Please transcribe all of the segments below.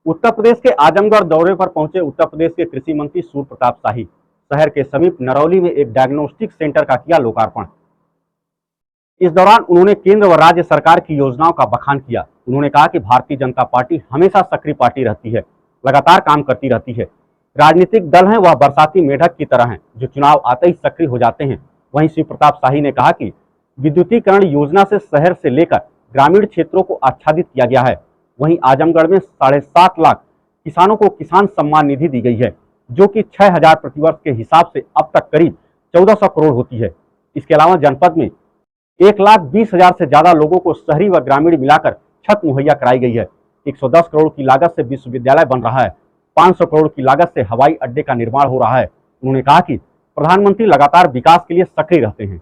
उत्तर प्रदेश के आजमगढ़ दौरे पर पहुंचे उत्तर प्रदेश के कृषि मंत्री सूर्य प्रताप शाही शहर के समीप नरौली में एक डायग्नोस्टिक सेंटर का किया लोकार्पण। इस दौरान उन्होंने केंद्र व राज्य सरकार की योजनाओं का बखान किया। उन्होंने कहा कि भारतीय जनता पार्टी हमेशा सक्रिय पार्टी रहती है, लगातार काम करती रहती है। राजनीतिक दल हैं वह बरसाती मेढक की तरह हैं जो चुनाव आते ही सक्रिय हो जाते हैं। वहीं श्री प्रताप शाही ने कहा कि विद्युतीकरण योजना से शहर से लेकर ग्रामीण क्षेत्रों को आच्छादित किया गया है। वहीं आजमगढ़ में 7.5 लाख किसानों को किसान सम्मान निधि दी गई है, जो कि 6,000 प्रतिवर्ष के हिसाब से अब तक करीब 1400 करोड़ होती है। इसके अलावा जनपद में 1,20,000 से ज्यादा लोगों को शहरी व ग्रामीण मिलाकर छत मुहैया कराई गई है। 110 करोड़ की लागत से विश्वविद्यालय बन रहा है। 500 करोड़ की लागत से हवाई अड्डे का निर्माण हो रहा है। उन्होंने कहा कि प्रधानमंत्री लगातार विकास के लिए सक्रिय रहते हैं।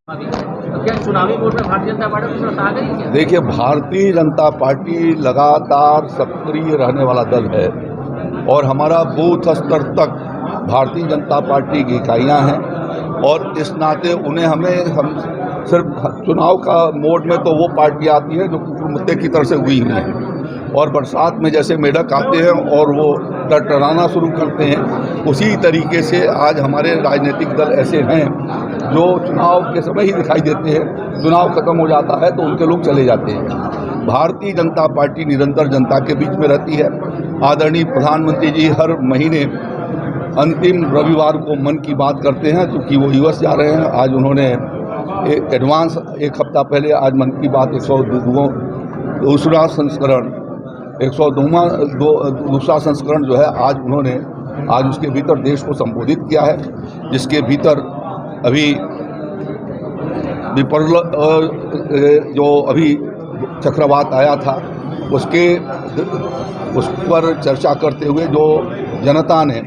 क्या चुनावी वोट में भारतीय जनता पार्टी की तरफ आ गई क्या? देखिए, भारतीय जनता पार्टी लगातार सक्रिय रहने वाला दल है और हमारा बूथ स्तर तक भारतीय जनता पार्टी की इकाइयाँ हैं और इस नाते हम सिर्फ चुनाव का मोड में तो वो पार्टी आती है जो मुद्दे की तरफ से हुई हुई है और बरसात में जैसे मेढक आते हैं और वो टरटराना शुरू करते हैं, उसी तरीके से आज हमारे राजनीतिक दल ऐसे हैं जो चुनाव के समय ही दिखाई देते हैं। चुनाव खत्म हो जाता है तो उनके लोग चले जाते हैं। भारतीय जनता पार्टी निरंतर जनता के बीच में रहती है। आदरणीय प्रधानमंत्री जी हर महीने अंतिम रविवार को मन की बात करते हैं, क्योंकि वो यूएस जा रहे हैं। आज उन्होंने एडवांस एक हफ्ता पहले आज मन की बात 102वां संस्करण 102वां दूसरा संस्करण जो है आज उसके भीतर देश को संबोधित किया है, जिसके भीतर अभी जो अभी चक्रवात आया था उस पर चर्चा करते हुए जो जनता ने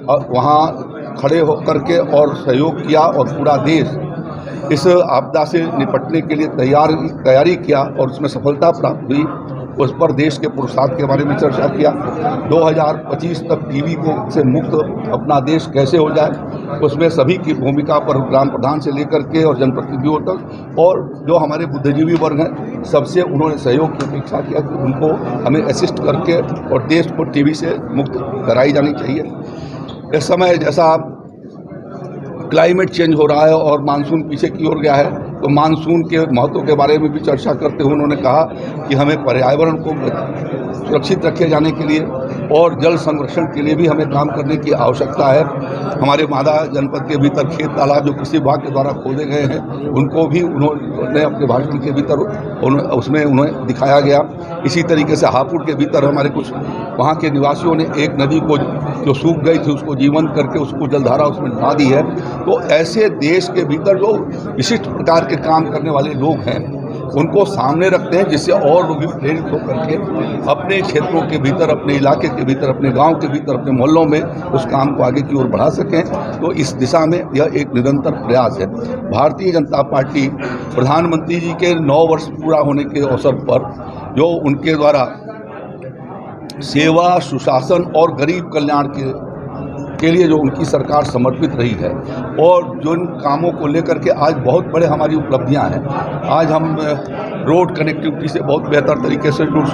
वहाँ खड़े होकर के और सहयोग किया और पूरा देश इस आपदा से निपटने के लिए तैयारी किया और उसमें सफलता प्राप्त हुई, उस पर देश के पुरुषार्थ के बारे में चर्चा किया। 2025 तक टीबी से मुक्त अपना देश कैसे हो जाए, उसमें सभी की भूमिका पर ग्राम प्रधान से लेकर के और जनप्रतिनिधियों तक और जो हमारे बुद्धिजीवी वर्ग हैं सबसे उन्होंने सहयोग की अपेक्षा किया कि उनको हमें असिस्ट करके और देश को टीबी से मुक्त कराई जानी चाहिए। इस समय जैसा क्लाइमेट चेंज हो रहा है और मानसून पीछे की ओर गया है, तो मानसून के महत्व के बारे में भी चर्चा करते हुए उन्होंने कहा कि हमें पर्यावरण को सुरक्षित रखे जाने के लिए और जल संरक्षण के लिए भी हमें काम करने की आवश्यकता है। हमारे मादा जनपद के भीतर खेत तालाब जो कृषि विभाग के द्वारा खोदे गए हैं उनको भी उन्होंने अपने भाषण के भीतर उसमें उन्हें दिखाया गया। इसी तरीके से हापुड़ के भीतर हमारे कुछ वहाँ के निवासियों ने एक नदी को जो सूख गई थी उसको जीवंत करके उसको जलधारा उसमें ढा दी है। तो ऐसे देश के भीतर जो विशिष्ट प्रकार के काम करने वाले लोग हैं उनको सामने रखते हैं, जिससे और लोग भी प्रेरित होकर के अपने क्षेत्रों के भीतर, अपने इलाके के भीतर, अपने गांव के भीतर, अपने मोहल्लों में उस काम को आगे की ओर बढ़ा सकें। तो इस दिशा में यह एक निरंतर प्रयास है। भारतीय जनता पार्टी प्रधानमंत्री जी के 9 वर्ष पूरा होने के अवसर पर जो उनके द्वारा सेवा, सुशासन और गरीब कल्याण के लिए जो उनकी सरकार समर्पित रही है और जो इन कामों को लेकर के आज बहुत बड़े हमारी उपलब्धियां हैं। आज हम रोड कनेक्टिविटी से बहुत बेहतर तरीके से जुड़